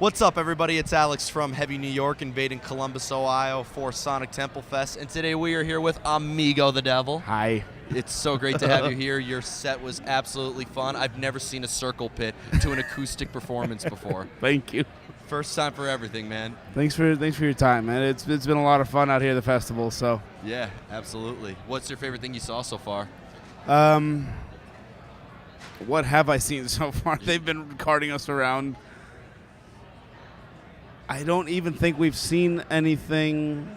What's up, everybody? It's Alex from Heavy New York, invading Columbus, Ohio for Sonic Temple Fest, and today we are here with Amigo the Devil. Hi. It's so great to have you here. Your set was absolutely fun. I've never seen a circle pit to an acoustic performance before. Thank you. First time for everything, man. Thanks for your time, man. It's been a lot of fun out here at the festival. So Yeah, absolutely. What's your favorite thing you saw so far? what have I seen so far? They've been carting us around. I don't even think we've seen anything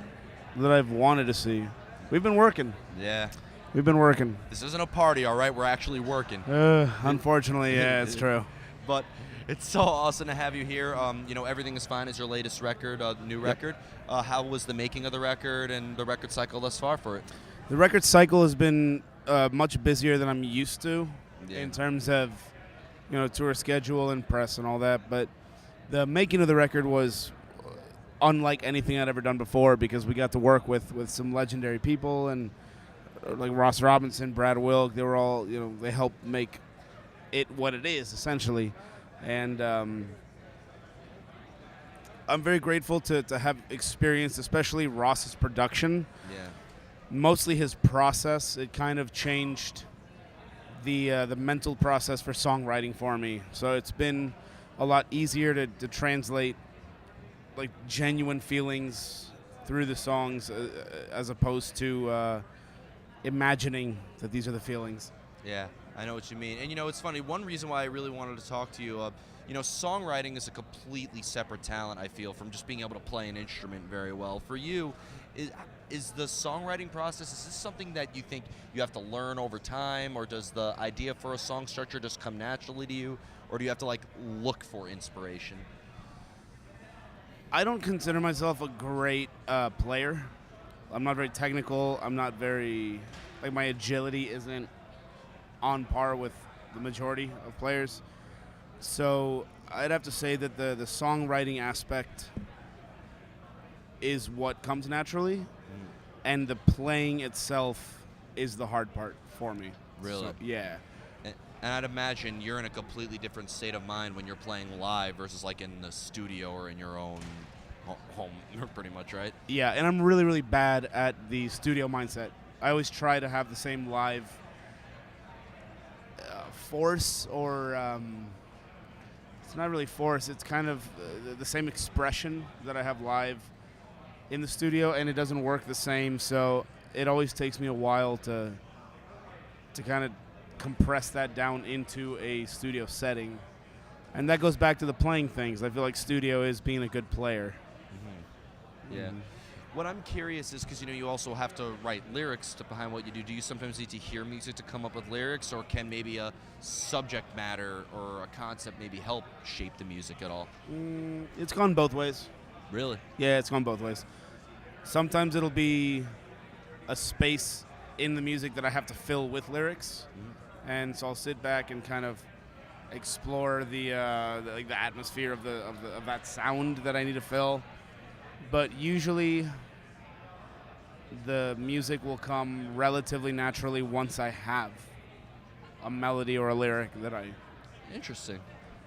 that I've wanted to see. We've been working. Yeah. We've been working. This isn't a party, all right? We're actually working. Unfortunately, yeah, it's true. But it's so awesome to have you here. Everything is Fine is your latest record, new record. How was the making of the record and the record cycle thus far for it? The record cycle has been much busier than I'm used to in terms of, tour schedule and press and all that. But the making of the record was unlike anything I'd ever done before because we got to work with some legendary people and like Ross Robinson, Brad Wilk. They were all, they helped make it what it is essentially. And I'm very grateful to have experienced, especially Ross's production. Yeah. Mostly his process. It kind of changed the mental process for songwriting for me. So it's been a lot easier to translate like genuine feelings through the songs as opposed to imagining that these are the feelings. Yeah, I know what you mean. And it's funny, one reason why I really wanted to talk to you, songwriting is a completely separate talent, I feel, from just being able to play an instrument very well. For you, is the songwriting process, is this something that you think you have to learn over time, or does the idea for a song structure just come naturally to you, or do you have to look for inspiration? I don't consider myself a great player. I'm not very technical. I'm not very, my agility isn't on par with the majority of players. So I'd have to say that the songwriting aspect is what comes naturally, and the playing itself is the hard part for me. Really? So, yeah. And I'd imagine you're in a completely different state of mind when you're playing live versus in the studio or in your own home, pretty much, right? Yeah, and I'm really, really bad at the studio mindset. I always try to have the same live force, or it's not really force. It's kind of the same expression that I have live in the studio, and it doesn't work the same. So it always takes me a while to kind of compress that down into a studio setting. And that goes back to the playing things. I feel like studio is being a good player. Mm-hmm. Yeah. What I'm curious is, because you also have to write lyrics behind what you do. Do you sometimes need to hear music to come up with lyrics, or can maybe a subject matter or a concept maybe help shape the music at all? It's gone both ways. Really? Yeah, it's gone both ways. Sometimes it'll be a space in the music that I have to fill with lyrics, and so I'll sit back and kind of explore the atmosphere of that sound that I need to fill. But usually the music will come relatively naturally once I have a melody or a lyric that I... Interesting.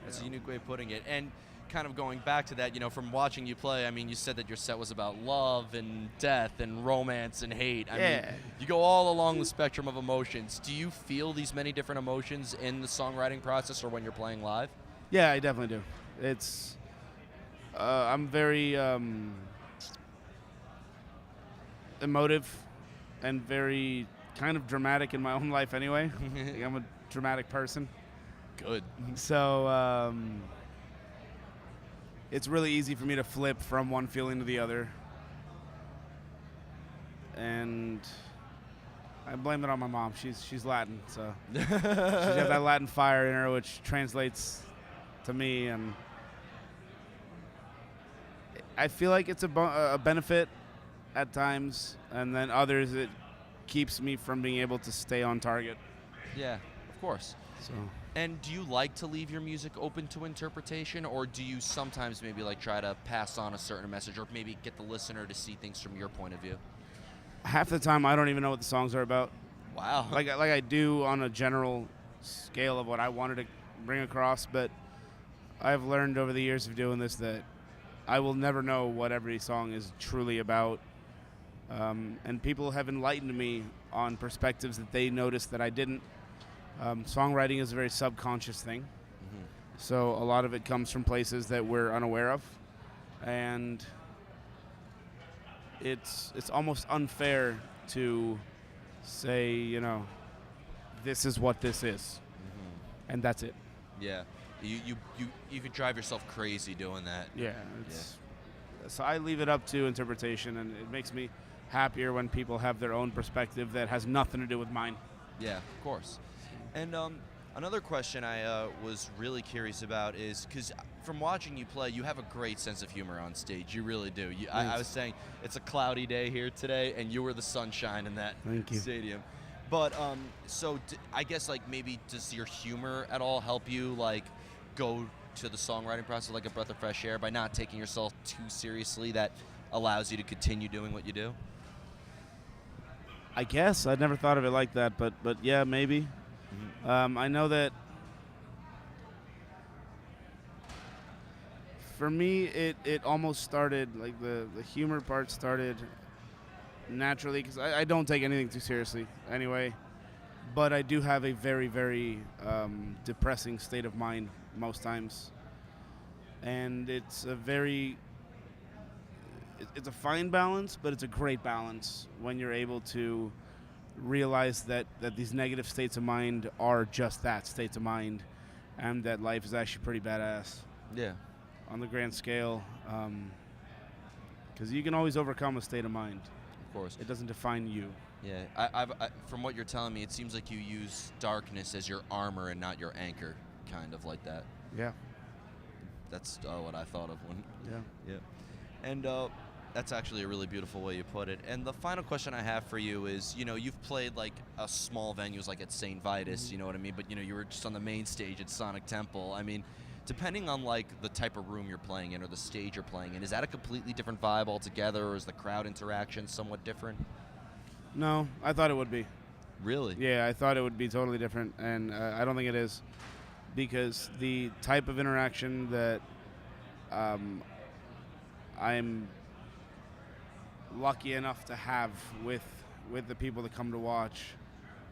That's a unique way of putting it. And kind of going back to that, from watching you play, you said that your set was about love and death and romance and hate. I mean, you go all along the spectrum of emotions. Do you feel these many different emotions in the songwriting process or when you're playing live? Yeah, I definitely do. It's... I'm very emotive and very kind of dramatic in my own life anyway. I'm a dramatic person. Good. So it's really easy for me to flip from one feeling to the other. And I blame it on my mom. She's Latin, so she's got that Latin fire in her, which translates to me, and I feel like it's a benefit at times, and then others it keeps me from being able to stay on target. Yeah, of course. So. And do you like to leave your music open to interpretation, or do you sometimes maybe try to pass on a certain message, or maybe get the listener to see things from your point of view? Half the time I don't even know what the songs are about. Wow. Like I do on a general scale of what I wanted to bring across, but I've learned over the years of doing this that I will never know what every song is truly about. And people have enlightened me on perspectives that they noticed that I didn't. Songwriting is a very subconscious thing. So a lot of it comes from places that we're unaware of. And it's almost unfair to say, this is what this is. And that's it. Yeah. You could drive yourself crazy doing that. Yeah. So I leave it up to interpretation, and it makes me happier when people have their own perspective that has nothing to do with mine. Yeah, of course. And another question I was really curious about is, because from watching you play, you have a great sense of humor on stage. You really do. I was saying it's a cloudy day here today, and you were the sunshine in that stadium. But I guess maybe does your humor at all help you go to the songwriting process like a breath of fresh air by not taking yourself too seriously? That allows you to continue doing what you do. I guess I'd never thought of it like that, but yeah, maybe. I know that for me, it almost started the humor part started naturally because I don't take anything too seriously anyway. But I do have a very, very depressing state of mind most times, and it's a fine balance, but it's a great balance when you're able to realize that these negative states of mind are just that, states of mind, and that life is actually pretty badass. Yeah. On the grand scale, because you can always overcome a state of mind. Of course. It doesn't define you. Yeah. I from what you're telling me, it seems like you use darkness as your armor and not your anchor, kind of like that. Yeah. That's what I thought of when. Yeah. Yeah. And that's actually a really beautiful way you put it. And the final question I have for you is, you've played a small venues like at St. Vitus, you know what I mean? But you were just on the main stage at Sonic Temple. I mean, depending on the type of room you're playing in or the stage you're playing in, is that a completely different vibe altogether, or is the crowd interaction somewhat different? No, I thought it would be. Really? Yeah, I thought it would be totally different, and I don't think it is, because the type of interaction that I'm lucky enough to have with the people that come to watch,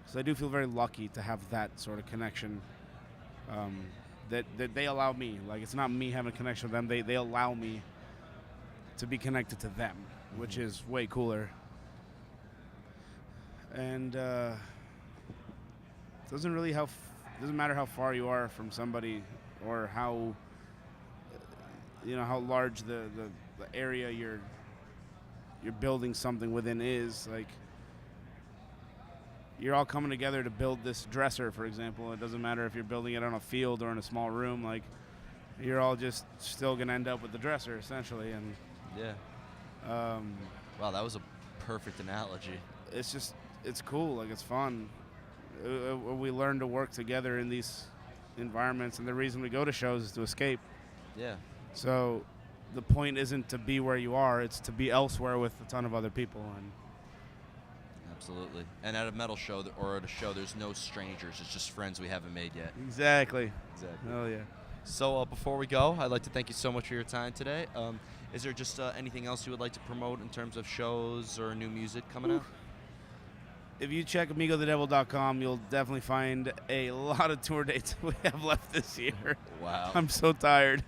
because I do feel very lucky to have that sort of connection, that they allow me. It's not me having a connection with them. They allow me to be connected to them, which is way cooler. And doesn't matter how far you are from somebody, or how how large the area you're building something within is. You're all coming together to build this dresser, for example. It doesn't matter if you're building it on a field or in a small room. You're all just still gonna end up with the dresser, essentially. And yeah. Wow, that was a perfect analogy. It's cool. It's fun. We learn to work together in these environments, and the reason we go to shows is to escape. Yeah. So the point isn't to be where you are, it's to be elsewhere with a ton of other people. And absolutely. And at a metal show or at a show, there's no strangers. It's just friends we haven't made yet. Exactly. Exactly. Oh, yeah. So before we go, I'd like to thank you so much for your time today. Is there just anything else you would like to promote in terms of shows or new music coming out? If you check AmigoTheDevil.com, you'll definitely find a lot of tour dates we have left this year. Wow. I'm so tired.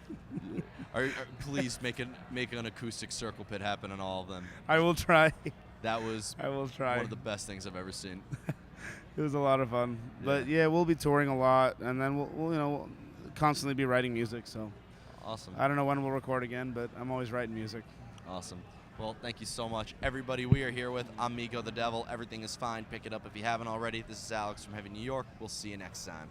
Please make an acoustic circle pit happen on all of them. I will try. That was I will try. one of the best things I've ever seen. It was a lot of fun. Yeah. But yeah, we'll be touring a lot, and then we'll constantly be writing music. So awesome. I don't know when we'll record again, but I'm always writing music. Awesome. Well, thank you so much. Everybody, we are here with Amigo the Devil. Everything is fine. Pick it up if you haven't already. This is Alex from Heavy New York. We'll see you next time.